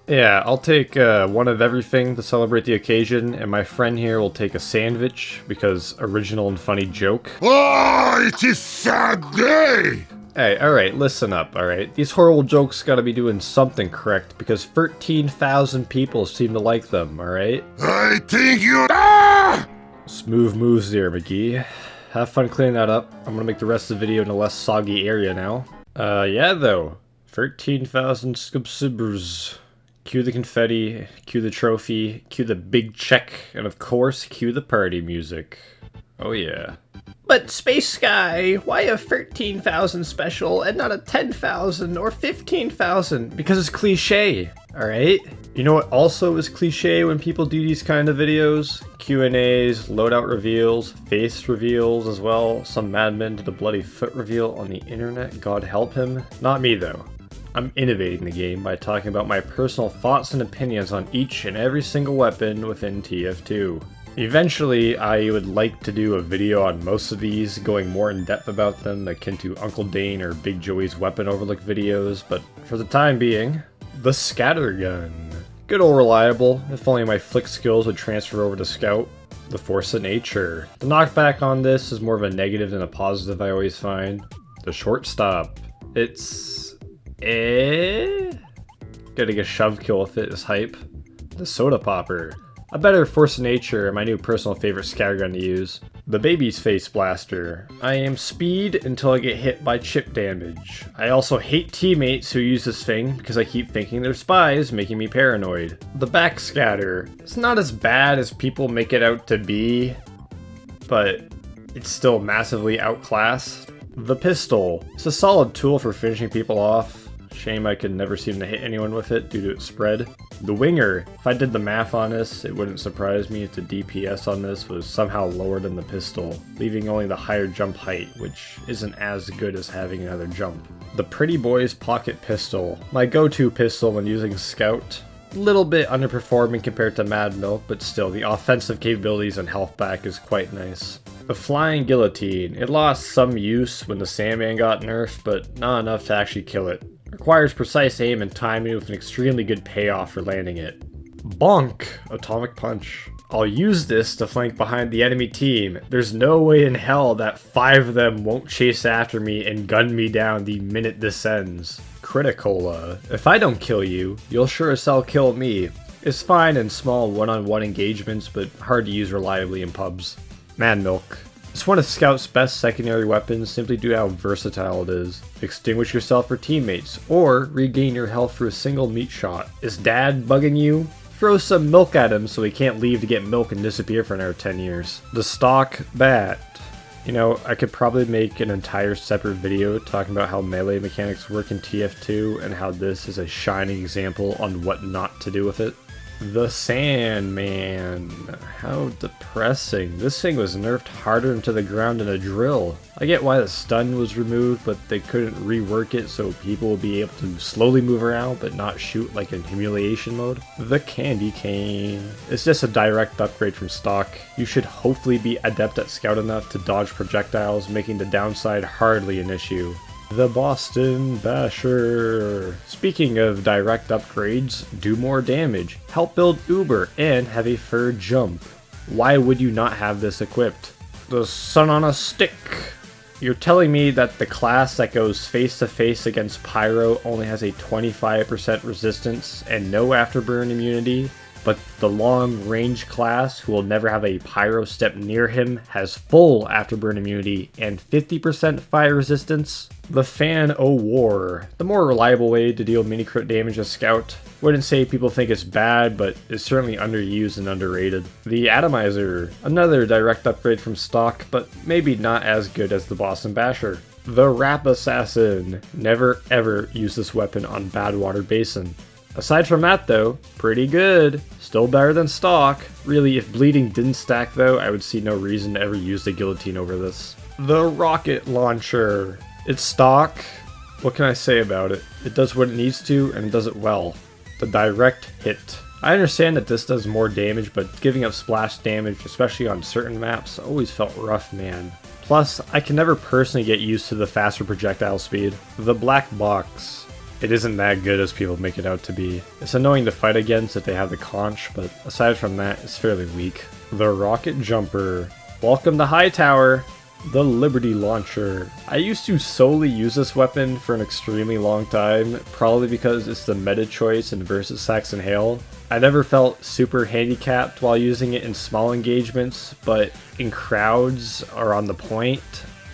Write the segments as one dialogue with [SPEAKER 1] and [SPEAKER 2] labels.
[SPEAKER 1] Yeah, I'll take one of everything to celebrate the occasion, and my friend here will take a sandwich because original and funny joke.
[SPEAKER 2] Oh, it is sad day!
[SPEAKER 1] Hey, alright, listen up, alright? These horrible jokes gotta be doing something correct because 13,000 people seem to like them, alright?
[SPEAKER 2] I think you... Ah!
[SPEAKER 1] Smooth moves there, McGee. Have fun cleaning that up. I'm gonna make the rest of the video in a less soggy area now. Yeah though. 13,000 subscribers. Cue the confetti, cue the trophy, cue the big check, and of course, cue the party music. Oh yeah. But Space Sky, why a 13,000 special and not a 10,000 or 15,000? Because it's cliche, alright? You know what also is cliche when people do these kind of videos? Q&As, loadout reveals, face reveals as well. Some madman did a bloody foot reveal on the internet, God help him. Not me though. I'm innovating the game by talking about my personal thoughts and opinions on each and every single weapon within TF2. Eventually, I would like to do a video on most of these, going more in depth about them, akin to Uncle Dane or Big Joey's weapon overlook videos, but for the time being, the scattergun. Good old reliable, if only my flick skills would transfer over to scout. The force of nature. The knockback on this is more of a negative than a positive, I always find. The shortstop. It's... Getting a shove kill with it is hype. The soda popper. A better force of nature and my new personal favorite scattergun to use. The baby's face blaster. I am speed until I get hit by chip damage. I also hate teammates who use this thing because I keep thinking they're spies, making me paranoid. The backscatter. It's not as bad as people make it out to be, but it's still massively outclassed. The pistol. It's a solid tool for finishing people off. Shame I could never seem to hit anyone with it due to its spread. The winger. If I did the math on this, it wouldn't surprise me if the DPS on this was somehow lower than the pistol, leaving only the higher jump height, which isn't as good as having another jump. The Pretty Boy's pocket pistol. My go-to pistol when using scout. Little bit underperforming compared to Mad Milk, but still, the offensive capabilities and health back is quite nice. The flying guillotine. It lost some use when the Sandman got nerfed, but not enough to actually kill it. Requires precise aim and timing with an extremely good payoff for landing it. Bonk! Atomic punch. I'll use this to flank behind the enemy team. There's no way in hell that 5 of them won't chase after me and gun me down the minute this ends. Criticola. If I don't kill you, you'll sure as hell kill me. It's fine in small one-on-one engagements, but hard to use reliably in pubs. Man Milk. It's one of Scout's best secondary weapons simply due to how versatile it is. Extinguish yourself for teammates, or regain your health through a single meat shot. Is Dad bugging you? Throw some milk at him so he can't leave to get milk and disappear for another 10 years. The stock bat. You know, I could probably make an entire separate video talking about how melee mechanics work in TF2 and how this is a shining example on what not to do with it. The Sandman. How depressing. This thing was nerfed harder into the ground than a drill. I get why the stun was removed, but they couldn't rework it so people will be able to slowly move around but not shoot like in humiliation mode. The Candy Cane. It's just a direct upgrade from stock. You should hopefully be adept at scout enough to dodge projectiles, making the downside hardly an issue. The Boston Basher. Speaking of direct upgrades, do more damage, help build Uber, and have a fur jump. Why would you not have this equipped? The Sun on a Stick. You're telling me that the class that goes face to face against Pyro only has a 25% resistance and no afterburn immunity, but the long range class who will never have a Pyro step near him has full afterburn immunity and 50% fire resistance? The Fan o' War. The more reliable way to deal mini crit damage as Scout. Wouldn't say people think it's bad, but it's certainly underused and underrated. The Atomizer. Another direct upgrade from stock, but maybe not as good as the Boston Basher. The Rap Assassin. Never ever use this weapon on Badwater Basin. Aside from that though, pretty good. Still better than stock. Really, if bleeding didn't stack though, I would see no reason to ever use the guillotine over this. The Rocket Launcher. It's stock. What can I say about it? It does what it needs to, and it does it well. The direct hit. I understand that this does more damage, but giving up splash damage, especially on certain maps, always felt rough, man. Plus, I can never personally get used to the faster projectile speed. The Black Box. it isn't that good as people make it out to be. It's annoying to fight against if they have the conch, but aside from that, it's fairly weak. The rocket jumper. Welcome to Hightower. The Liberty Launcher. I used to solely use this weapon for an extremely long time, probably because it's the meta choice in Versus Saxon Hail. I never felt super handicapped while using it in small engagements, but in crowds or on the point,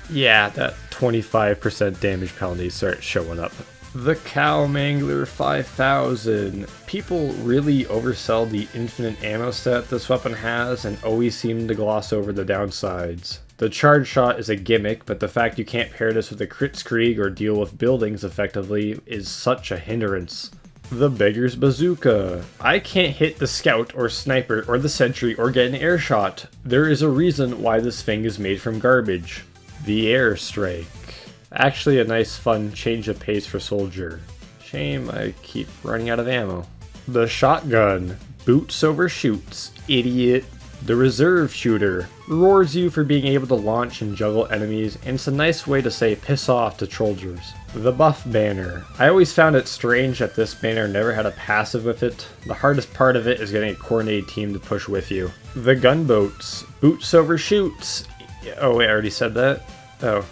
[SPEAKER 1] yeah, that 25% damage penalty starts showing up. The Cow Mangler 5000. People really oversell the infinite ammo stat this weapon has and always seem to gloss over the downsides. The charge shot is a gimmick, but the fact you can't pair this with a crit screeg or deal with buildings effectively is such a hindrance. The Beggar's Bazooka. I can't hit the scout or sniper or the sentry or get an air shot. There is a reason why this thing is made from garbage. The Airstrike. Actually a nice fun change of pace for Soldier. Shame I keep running out of ammo. The Shotgun. Boots over shoots. Idiot. The Reserve Shooter. Rewards you for being able to launch and juggle enemies, and it's a nice way to say piss off to Trollgers. The Buff Banner. I always found it strange that this banner never had a passive with it. The hardest part of it is getting a coordinated team to push with you. The Gunboats. Boots over shoots. Oh wait, I already said that? Oh.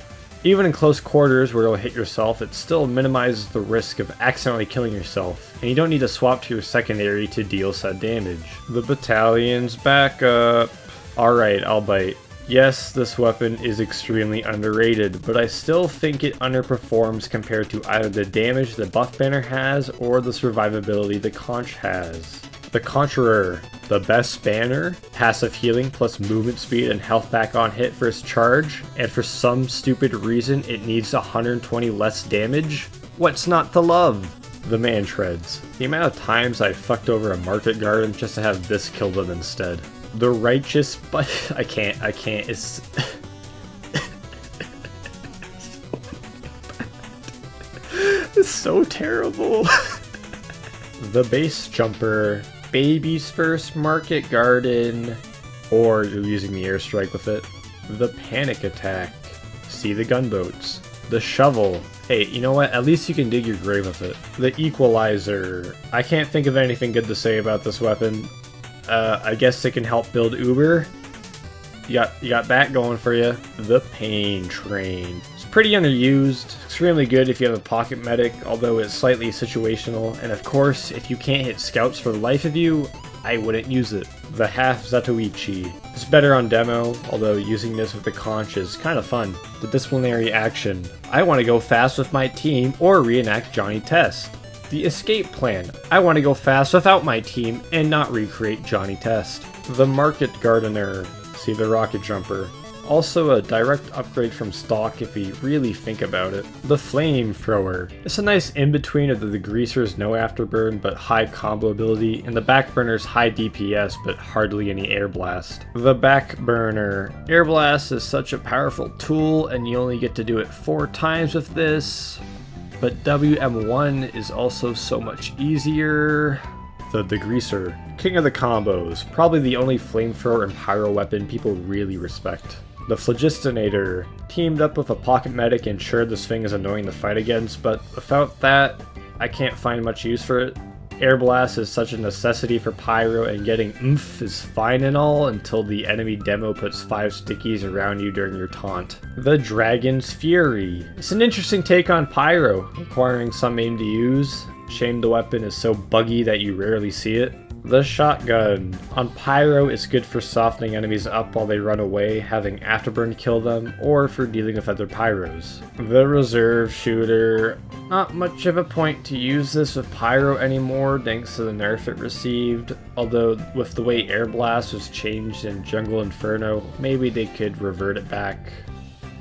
[SPEAKER 1] Even in close quarters where you'll hit yourself, it still minimizes the risk of accidentally killing yourself, and you don't need to swap to your secondary to deal said damage. The Battalion's Backup. Alright, I'll bite. Yes, this weapon is extremely underrated, but I still think it underperforms compared to either the damage the buff banner has or the survivability the conch has. The Conjurer, the best banner, passive healing plus movement speed and health back on hit for its charge, and for some stupid reason it needs 120 less damage? What's not to love? The Mantreads. The amount of times I fucked over a market garden just to have this kill them instead. The Righteous, but I can't, it's... it's so terrible. The Base Jumper. Baby's First Market Garden, or you're using the airstrike with it. The Panic Attack. See the gunboats. The Shovel. Hey, you know what? At least you can dig your grave with it. The Equalizer. I can't think of anything good to say about this weapon. I guess it can help build Uber. You got that going for you. The Pain Train. It's pretty underused. Extremely good if you have a pocket medic, although it's slightly situational. And of course, if you can't hit scouts for the life of you, I wouldn't use it. The Half Zatoichi. It's better on demo, although using this with the conch is kind of fun. The Disciplinary Action. I want to go fast with my team or reenact Johnny Test. The Escape Plan. I want to go fast without my team and not recreate Johnny Test. The Market Gardener. See the Rocket Jumper. Also a direct upgrade from stock if you really think about it. The Flamethrower. It's a nice in-between of the Greaser's no afterburn but high combo ability, and the Backburner's high DPS but hardly any air blast. The Backburner. Air blast is such a powerful tool and you only get to do it 4 times with this, but WM1 is also so much easier. The Degreaser. King of the combos. Probably the only flamethrower and pyro weapon people really respect. The Phlogistinator. Teamed up with a pocket medic and sure this thing is annoying to fight against, but without that, I can't find much use for it. Air Blast is such a necessity for pyro, and getting oomph is fine and all until the enemy demo puts 5 stickies around you during your taunt. The Dragon's Fury. It's an interesting take on pyro, requiring some aim to use. Shame the weapon is so buggy that you rarely see it. The Shotgun. On Pyro, it's good for softening enemies up while they run away, having Afterburn kill them, or for dealing with other Pyros. The Reserve Shooter. Not much of a point to use this with Pyro anymore thanks to the nerf it received, although with the way Air Blast was changed in Jungle Inferno, maybe they could revert it back.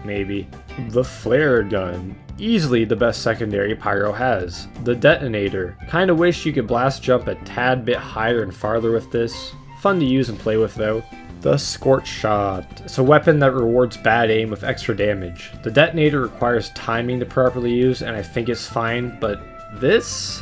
[SPEAKER 1] Maybe. The Flare Gun. Easily the best secondary Pyro has. The Detonator. Kinda wish you could blast jump a tad bit higher and farther with this. Fun to use and play with though. The Scorch Shot. It's a weapon that rewards bad aim with extra damage. The Detonator requires timing to properly use and I think it's fine, but this?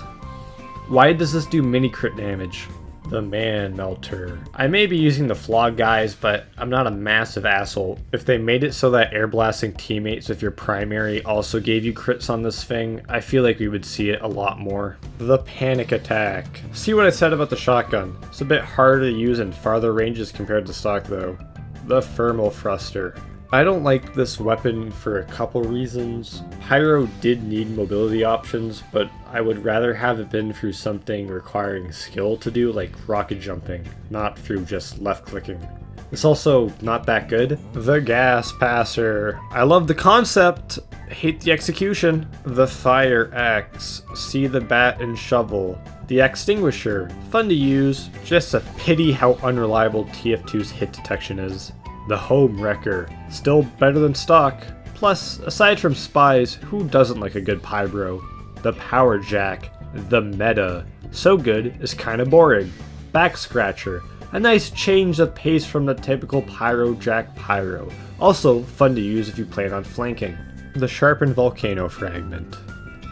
[SPEAKER 1] Why does this do mini crit damage? The Man Melter. I may be using the flog guys, but I'm not a massive asshole. If they made it so that air blasting teammates with your primary also gave you crits on this thing, I feel like we would see it a lot more. The Panic Attack. See what I said about the shotgun? It's a bit harder to use in farther ranges compared to stock though. The Thermal Thruster. I don't like this weapon for a couple reasons. Pyro did need mobility options, but I would rather have it been through something requiring skill to do, like rocket jumping, not through just left clicking. It's also not that good. The Gas Passer. I love the concept, hate the execution. The Fire Axe. See the bat and shovel. The Extinguisher. Fun to use, just a pity how unreliable TF2's hit detection is. The Home Wrecker. Still better than stock. Plus, aside from spies, who doesn't like a good Pyro? The Power Jack. The Meta. So good, it's kinda boring. Back Scratcher. A nice change of pace from the typical Pyro Jack Pyro. Also, fun to use if you plan on flanking. The Sharpened Volcano Fragment.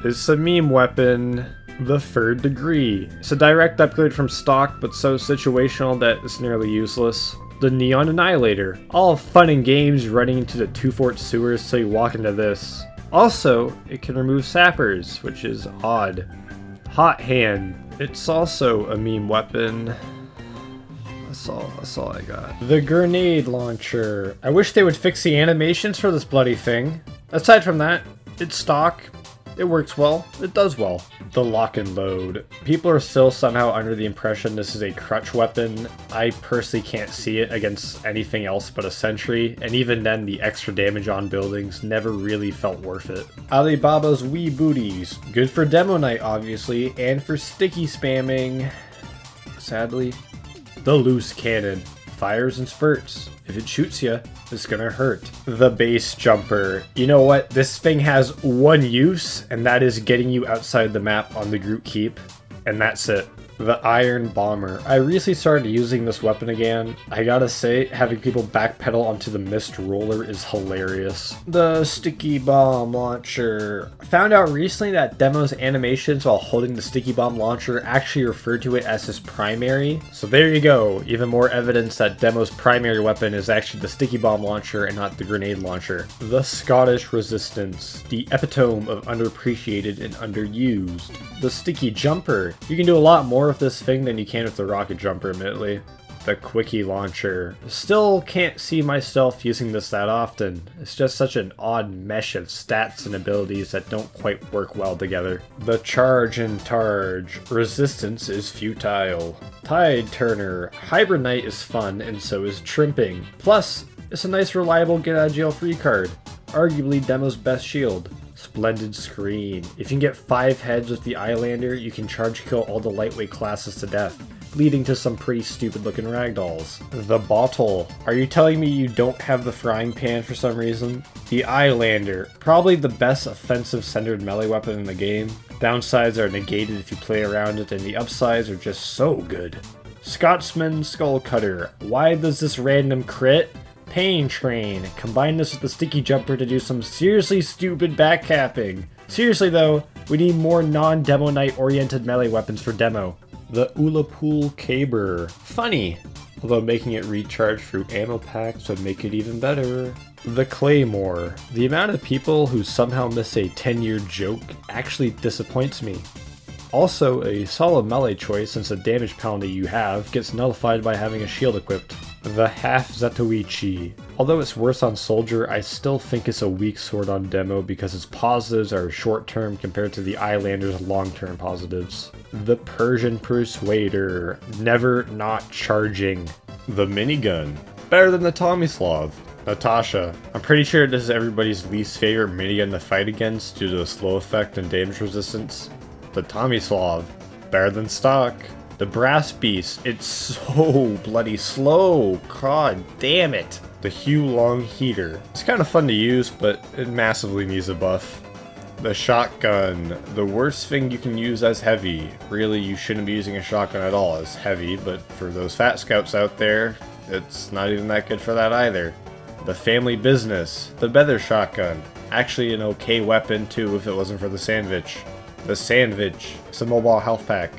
[SPEAKER 1] It's a meme weapon. The Third Degree. It's a direct upgrade from stock, but so situational that it's nearly useless. The Neon Annihilator. All fun and games running into the Two Fort sewers till you walk into this. Also, it can remove sappers, which is odd. Hot Hand. It's also a meme weapon. That's all I got. The Grenade Launcher. I wish they would fix the animations for this bloody thing. Aside from that, it's stock. It works well. It does well. The Lock and Load. People are still somehow under the impression this is a crutch weapon. I personally can't see it against anything else but a sentry, and even then the extra damage on buildings never really felt worth it. Alibaba's Wee Booties. Good for demo night obviously, and for sticky spamming. Sadly. The Loose Cannon. Fires in spurts. If it shoots you, it's gonna hurt. The Base Jumper. You know what? This thing has one use, and that is getting you outside the map on the group keep. And that's it. The Iron Bomber. I recently started using this weapon again. I gotta say, having people backpedal onto the Mist Roller is hilarious. The Sticky Bomb Launcher. Found out recently that Demo's animations while holding the Sticky Bomb Launcher actually refer to it as his primary. So there you go, even more evidence that Demo's primary weapon is actually the Sticky Bomb Launcher and not the Grenade Launcher. The Scottish Resistance. The epitome of underappreciated and underused. The Sticky Jumper. You can do a lot more with this thing than you can with the rocket jumper, admittedly. The Quickie Launcher. Still can't see myself using this that often. It's just such an odd mesh of stats and abilities that don't quite work well together. The Charge and Targe. Resistance is futile. Tide Turner. Hibernite is fun, and so is Trimping. Plus, it's a nice reliable get out of jail free card. Arguably Demo's best shield. Splendid Screen. If you can get 5 heads with the Eyelander, you can charge kill all the lightweight classes to death, leading to some pretty stupid looking ragdolls. The Bottle. Are you telling me you don't have the Frying Pan for some reason? The Eyelander. Probably the best offensive centered melee weapon in the game. Downsides are negated if you play around it, and the upsides are just so good. Scotsman Skull Cutter. Why does this random crit? Pain Train. Combine this with the Sticky Jumper to do some seriously stupid backcapping. Seriously though, we need more non-Demo Night oriented melee weapons for Demo. The Ulapool Caber. Funny, although making it recharge through ammo packs would make it even better. The Claymore. The amount of people who somehow miss a 10-year joke actually disappoints me. Also a solid melee choice since the damage penalty you have gets nullified by having a shield equipped. The Half Zatoichi. Although it's worse on Soldier, I still think it's a weak sword on Demo because its positives are short-term compared to the Eyelander's long-term positives. The Persian Persuader. Never not charging. The Minigun. Better than the Tomislav. Natasha. I'm pretty sure this is everybody's least favorite minigun to fight against due to the slow effect and damage resistance. The Tomislav. Better than stock. The Brass Beast. It's so bloody slow. God damn it. The Hue Long Heater. It's kind of fun to use, but it massively needs a buff. The Shotgun. The worst thing you can use as heavy. Really, you shouldn't be using a shotgun at all as heavy, but for those fat scouts out there, it's not even that good for that either. The Family Business. The Beather Shotgun. Actually an okay weapon too if it wasn't for the Sandwich. The Sandwich. It's a mobile health pack.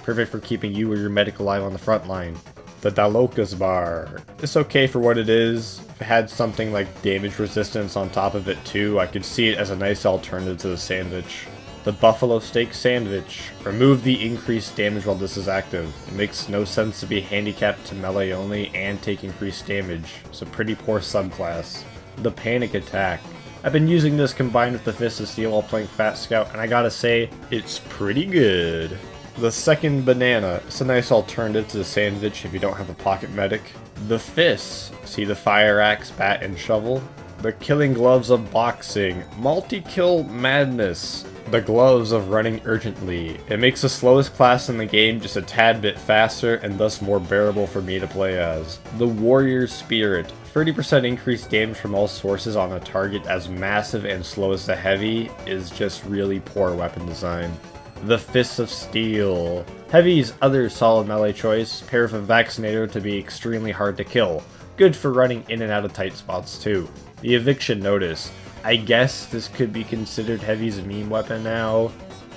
[SPEAKER 1] perfect for keeping you or your medic alive on the front line. The Dalokas bar. It's okay for what it is. If it had something like damage resistance on top of it too, I could see it as a nice alternative to the sandwich. The buffalo steak sandwich. Remove the increased damage while this is active. It makes no sense to be handicapped to melee only and take increased damage. It's a pretty poor subclass. The panic attack. I've been using this combined with the Fist of Steel while playing Fat Scout, and I gotta say, it's pretty good. The second banana. It's a nice alternative to the sandwich if you don't have a pocket medic. The fists. See the fire axe, bat, and shovel? The killing gloves of boxing. Multi-kill madness. The gloves of running urgently. It makes the slowest class in the game just a tad bit faster and thus more bearable for me to play as. The warrior spirit. 30% increased damage from all sources on a target as massive and slow as the heavy is just really poor weapon design. The Fist of Steel. Heavy's other solid melee choice, pair with a Vaccinator to be extremely hard to kill. Good for running in and out of tight spots too. The Eviction Notice. I guess this could be considered Heavy's meme weapon now.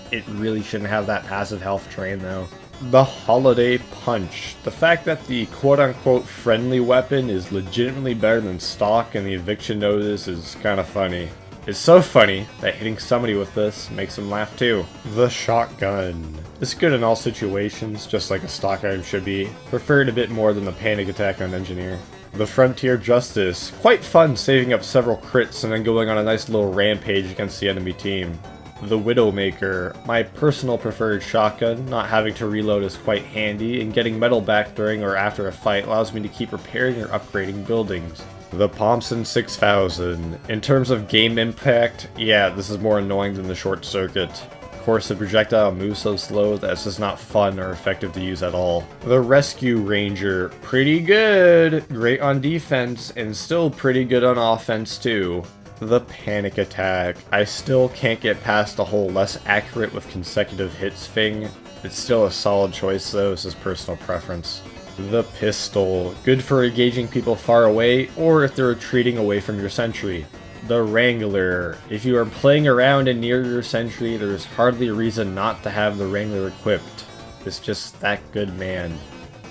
[SPEAKER 1] It really shouldn't have that passive health drain though. The Holiday Punch. The fact that the quote-unquote friendly weapon is legitimately better than stock and the Eviction Notice is kinda funny. It's so funny that hitting somebody with this makes them laugh too. The Shotgun. It's good in all situations, just like a stock item should be. Preferred a bit more than the panic attack on Engineer. The Frontier Justice. Quite fun saving up several crits and then going on a nice little rampage against the enemy team. The Widowmaker. My personal preferred shotgun. Not having to reload is quite handy, and getting metal back during or after a fight allows me to keep repairing or upgrading buildings. The Thompson 6000. In terms of game impact, yeah, this is more annoying than the Short Circuit. Of course, the projectile moves so slow that it's just not fun or effective to use at all. The Rescue Ranger. Pretty good. Great on defense, and still pretty good on offense too. The Panic Attack. I still can't get past the whole less accurate with consecutive hits thing. It's still a solid choice though, it's just personal preference. The Pistol. Good for engaging people far away, or if they're retreating away from your sentry. The Wrangler. If you are playing around and near your sentry, there's hardly a reason not to have the Wrangler equipped. It's just that good, man.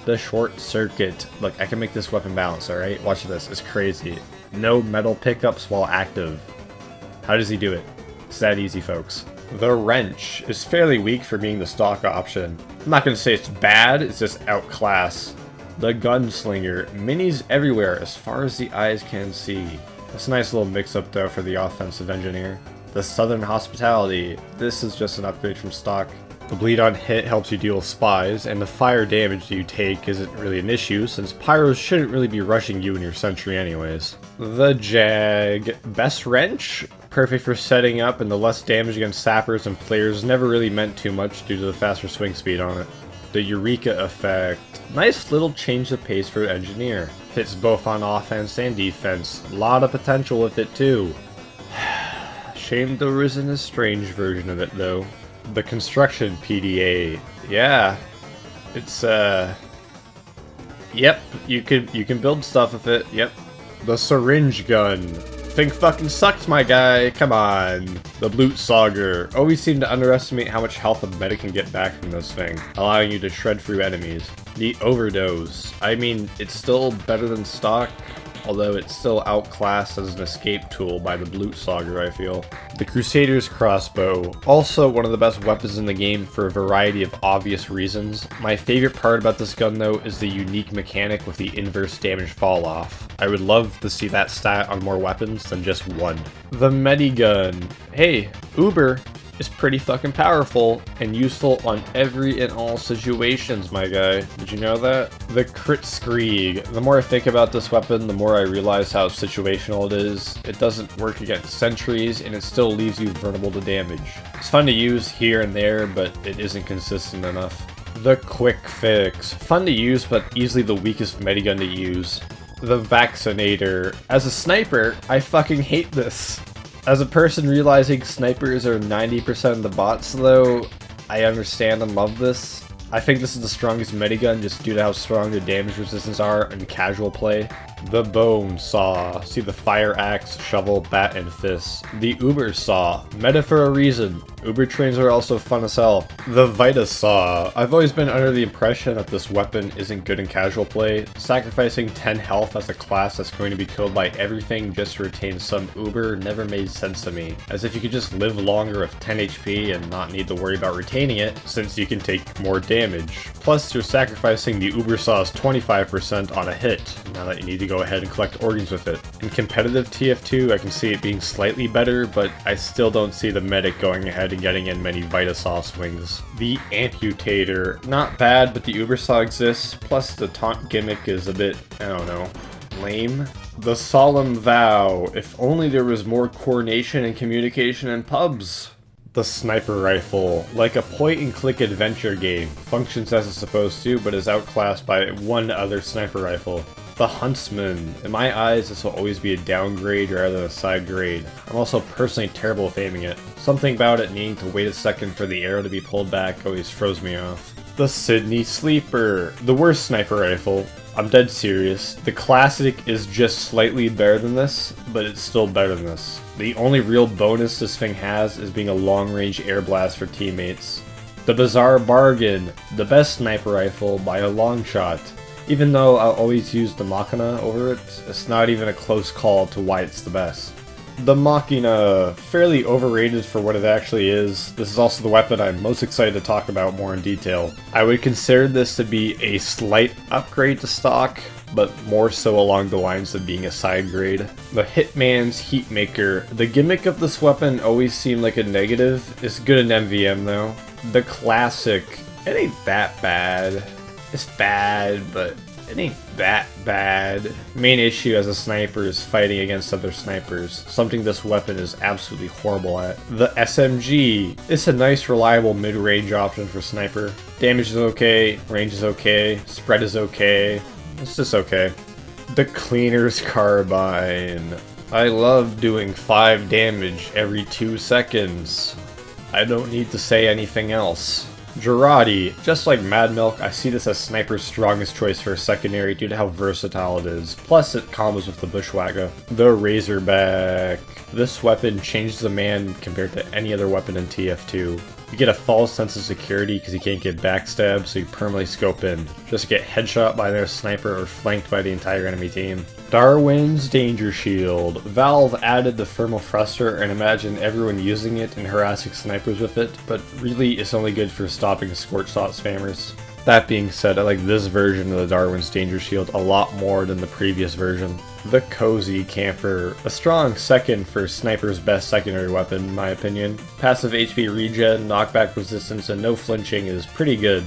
[SPEAKER 1] The Short Circuit. Look, I can make this weapon bounce, alright? Watch this, it's crazy. No metal pickups while active. How does he do it? It's that easy, folks. The Wrench is fairly weak for being the stock option. I'm not going to say it's bad, it's just outclass. The Gunslinger. Minis everywhere as far as the eyes can see. That's a nice little mix-up though for the offensive engineer. The Southern Hospitality. This is just an upgrade from stock. The bleed on hit helps you deal with spies, and the fire damage that you take isn't really an issue since pyros shouldn't really be rushing you in your sentry anyways. The Jag. Best Wrench? Perfect for setting up, and the less damage against sappers and players never really meant too much due to the faster swing speed on it. The Eureka Effect. Nice little change of pace for Engineer. Fits both on offense and defense. A lot of potential with it too. Shame there isn't a strange version of it though. The Construction PDA. Yeah. It's yep, you can build stuff with it. Yep. The Syringe Gun. Thing fucking sucks, my guy. Come on. The Blutsauger. Always seem to underestimate how much health a medic can get back from this thing, allowing you to shred through enemies. The Overdose. I mean, it's still better than stock, although it's still outclassed as an escape tool by the Blutsauger, I feel. The Crusader's Crossbow. Also one of the best weapons in the game for a variety of obvious reasons. My favorite part about this gun though is the unique mechanic with the inverse damage fall off. I would love to see that stat on more weapons than just one. The Medigun. Hey, Uber is pretty fucking powerful and useful on every and all situations, my guy. Did you know that? The Crit Screeg. The more I think about this weapon, the more I realize how situational it is. It doesn't work against sentries, and it still leaves you vulnerable to damage. It's fun to use here and there, but it isn't consistent enough. The Quick Fix. Fun to use, but easily the weakest medigun to use. The Vaccinator. As a sniper, I fucking hate this. As a person realizing snipers are 90% of the bots though, I understand and love this. I think this is the strongest medigun just due to how strong the damage resistance are in casual play. The bone saw. See the fire axe, shovel, bat, and fist. The uber saw. Meta for a reason. Uber trains are also fun as hell. The Vita saw. I've always been under the impression that this weapon isn't good in casual play. Sacrificing 10 health as a class that's going to be killed by everything just to retain some uber never made sense to me. As if you could just live longer with 10 HP and not need to worry about retaining it, since you can take more damage. Plus, you're sacrificing the uber saw's 25% on a hit, now that you need to go ahead and collect organs with it. In competitive TF2, I can see it being slightly better, but I still don't see the medic going ahead and getting in many Vita Saw swings. The Amputator. Not bad, but the Uber Saw exists, plus the taunt gimmick is a bit, I don't know, lame. The Solemn Vow. If only there was more coordination and communication in pubs. The Sniper Rifle. Like a point-and-click adventure game. Functions as it's supposed to, but is outclassed by one other sniper rifle. The Huntsman. In my eyes, this will always be a downgrade rather than a side grade. I'm also personally terrible at aiming it. Something about it needing to wait a second for the arrow to be pulled back always throws me off. The Sydney Sleeper. The worst sniper rifle. I'm dead serious. The classic is just slightly better than this, but it's still better than this. The only real bonus this thing has is being a long-range air blast for teammates. The Bizarre Bargain. The best sniper rifle by a long shot. Even though I'll always use the Machina over it, it's not even a close call to why it's the best. The Machina, fairly overrated for what it actually is. This is also the weapon I'm most excited to talk about more in detail. I would consider this to be a slight upgrade to stock, but more so along the lines of being a side grade. The Hitman's Heatmaker. The gimmick of this weapon always seemed like a negative. It's good in MVM though. The Classic. It ain't that bad. It's bad, but it ain't that bad. Main issue as a sniper is fighting against other snipers, something this weapon is absolutely horrible at. The SMG. It's a nice, reliable mid-range option for sniper. Damage is okay, range is okay, spread is okay. It's just okay. The Cleaner's Carbine. I love doing 5 damage every 2 seconds. I don't need to say anything else. Girardi. Just like Mad Milk, I see this as Sniper's strongest choice for a secondary due to how versatile it is, plus it combos with the Bushwhacker. The Razorback. This weapon changes a man compared to any other weapon in TF2. You get a false sense of security because you can't get backstabbed, so you permanently scope in. Just get headshot by their sniper or flanked by the entire enemy team. Darwin's Danger Shield. Valve added the thermal thruster and imagined everyone using it and harassing snipers with it, but really it's only good for stopping scorch shot spammers. That being said, I like this version of the Darwin's Danger Shield a lot more than the previous version. The Cozy Camper. A strong second for Sniper's best secondary weapon, in my opinion. Passive HP regen, knockback resistance, and no flinching is pretty good.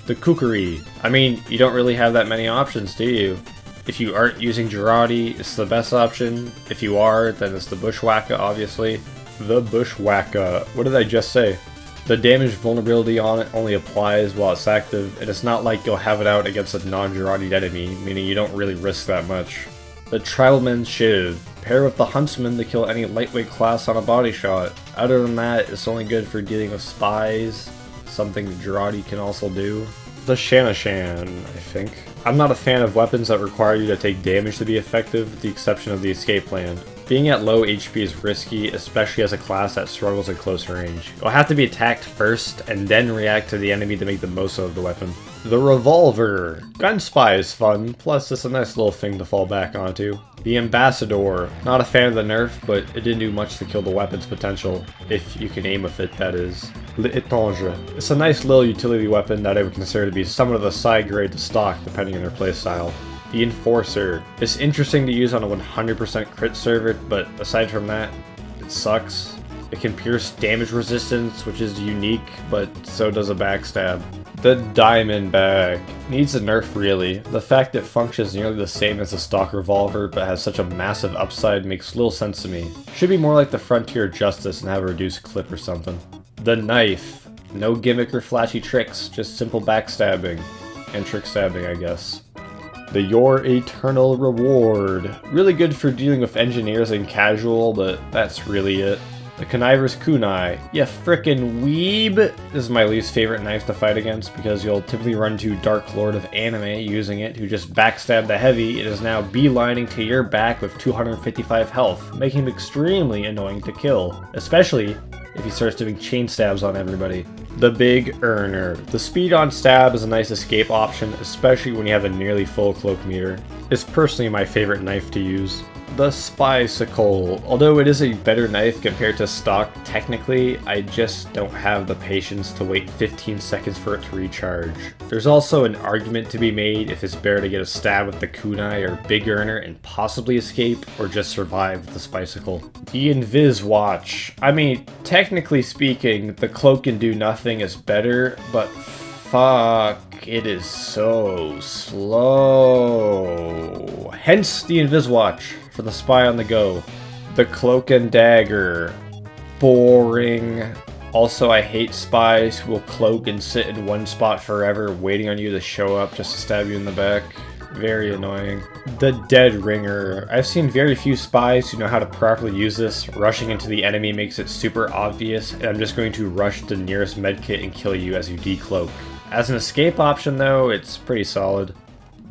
[SPEAKER 1] The Kukri. I mean, you don't really have that many options, do you? If you aren't using Girardi, it's the best option. If you are, then it's the Bushwhacker, obviously. The Bushwhacker. What did I just say? The damage vulnerability on it only applies while it's active, and it's not like you'll have it out against a non-Girardied enemy, meaning you don't really risk that much. The Trialman's Shiv. Pair with the Huntsman to kill any lightweight class on a body shot. Other than that, it's only good for dealing with spies, something that Girardi can also do. The Shanashan, I think. I'm not a fan of weapons that require you to take damage to be effective, with the exception of the Escape Plan. Being at low HP is risky, especially as a class that struggles at close range. You'll have to be attacked first, and then react to the enemy to make the most of the weapon. The Revolver. Gunspy is fun, plus it's a nice little thing to fall back onto. The Ambassador. Not a fan of the nerf, but it didn't do much to kill the weapon's potential, if you can aim with it, that is. L'Étange. It's a nice little utility weapon that I would consider to be somewhat of a side grade to stock, depending on their playstyle. The Enforcer. It's interesting to use on a 100% crit server, but aside from that, it sucks. It can pierce damage resistance, which is unique, but so does a backstab. The Diamondback. Needs a nerf really. The fact it functions nearly the same as a stock revolver, but has such a massive upside makes little sense to me. Should be more like the Frontier Justice and have a reduced clip or something. The Knife. No gimmick or flashy tricks, just simple backstabbing. And trick stabbing, I guess. The Your Eternal Reward. Really good for dealing with engineers and casual, but that's really it. The Conniver's Kunai. Yeah, frickin' weeb! This is my least favorite knife to fight against because you'll typically run into Dark Lord of Anime using it, who just backstabbed the heavy. It is now beelining to your back with 255 health, making him extremely annoying to kill, especially if he starts doing chain stabs on everybody. The Big Earner. The speed on stab is a nice escape option, especially when you have a nearly full cloak meter. It's personally my favorite knife to use. The Spicicle. Although it is a better knife compared to stock technically, I just don't have the patience to wait 15 seconds for it to recharge. There's also an argument to be made if it's better to get a stab with the kunai or Big Earner and possibly escape, or just survive with the Spicicle. The Invis Watch. I mean, technically speaking, the cloak can do nothing is better, but fuck, it is so slow. Hence the Invis Watch for the spy on the go. The Cloak and Dagger. Boring. Also, I hate spies who will cloak and sit in one spot forever, waiting on you to show up just to stab you in the back. Very annoying. The Dead Ringer. I've seen very few spies who know how to properly use this. Rushing into the enemy makes it super obvious, and I'm just going to rush the nearest medkit and kill you as you decloak. As an escape option though, it's pretty solid.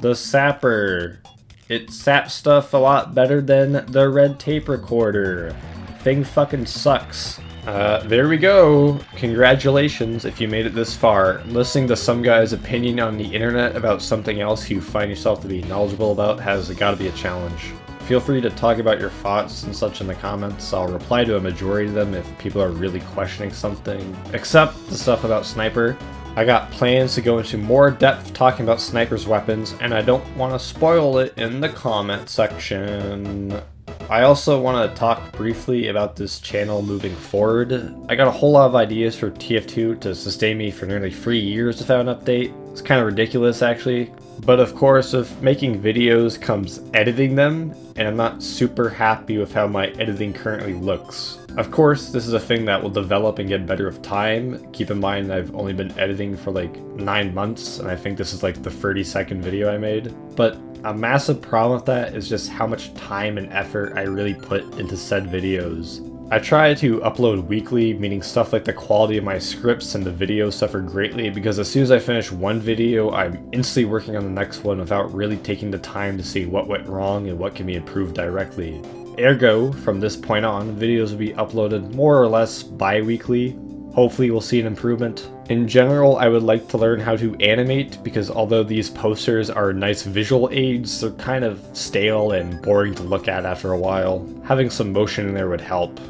[SPEAKER 1] The Sapper. It saps stuff a lot better than the Red Tape Recorder. Thing fucking sucks. There we go. Congratulations if you made it this far. Listening to some guy's opinion on the internet about something else you find yourself to be knowledgeable about has gotta be a challenge. Feel free to talk about your thoughts and such in the comments. I'll reply to a majority of them if people are really questioning something. Except the stuff about Sniper. I got plans to go into more depth talking about Sniper's weapons, and I don't want to spoil it in the comment section. I also want to talk briefly about this channel moving forward. I got a whole lot of ideas for TF2 to sustain me for nearly 3 years without an update. It's kind of ridiculous actually. But of course, with making videos comes editing them, and I'm not super happy with how my editing currently looks. Of course, this is a thing that will develop and get better with time. Keep in mind I've only been editing for like 9 months, and I think this is like the 30-second video I made. But a massive problem with that is just how much time and effort I really put into said videos. I try to upload weekly, meaning stuff like the quality of my scripts and the videos suffer greatly because as soon as I finish one video, I'm instantly working on the next one without really taking the time to see what went wrong and what can be improved directly. Ergo, from this point on, videos will be uploaded more or less bi-weekly. Hopefully we'll see an improvement. In general, I would like to learn how to animate because although these posters are nice visual aids, they're kind of stale and boring to look at after a while. Having some motion in there would help.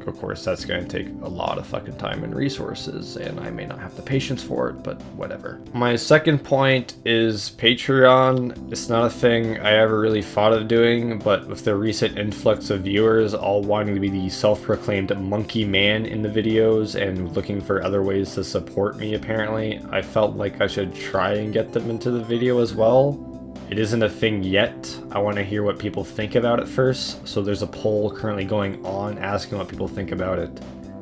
[SPEAKER 1] Of course, that's going to take a lot of fucking time and resources, and I may not have the patience for it, but whatever. My second point is Patreon. It's not a thing I ever really thought of doing, but with the recent influx of viewers all wanting to be the self-proclaimed monkey man in the videos and looking for other ways to support me apparently, I felt like I should try and get them into the video as well. It isn't a thing yet. I want to hear what people think about it first, so there's a poll currently going on asking what people think about it.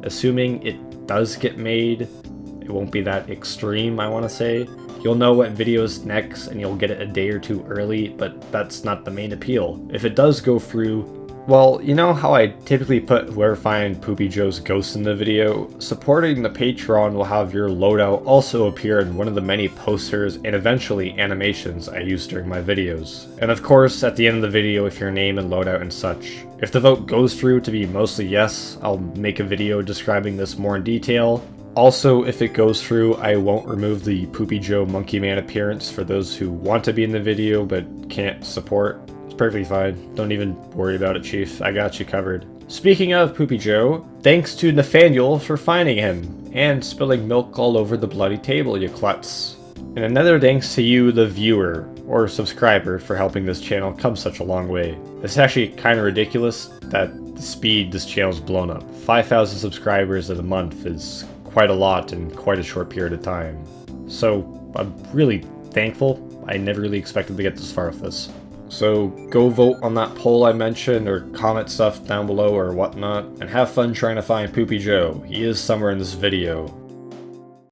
[SPEAKER 1] Assuming it does get made, it won't be that extreme, I want to say. You'll know what video is next and you'll get it a day or two early, but that's not the main appeal. If it does go through, well, you know how I typically put whoever find Poopy Joe's ghost in the video? Supporting the Patreon will have your loadout also appear in one of the many posters and eventually animations I use during my videos. And of course, at the end of the video with your name and loadout and such. If the vote goes through to be mostly yes, I'll make a video describing this more in detail. Also, if it goes through, I won't remove the Poopy Joe Monkey Man appearance for those who want to be in the video but can't support. Perfectly fine. Don't even worry about it, Chief. I got you covered. Speaking of Poopy Joe, thanks to Nathaniel for finding him, and spilling milk all over the bloody table, you klutz. And another thanks to you, the viewer, or subscriber, for helping this channel come such a long way. It's actually kind of ridiculous that the speed this channel's blown up. 5,000 subscribers in a month is quite a lot in quite a short period of time. So, I'm really thankful. I never really expected to get this far with this. So go vote on that poll I mentioned, or comment stuff down below or whatnot, and have fun trying to find Poopy Joe. He is somewhere in this video.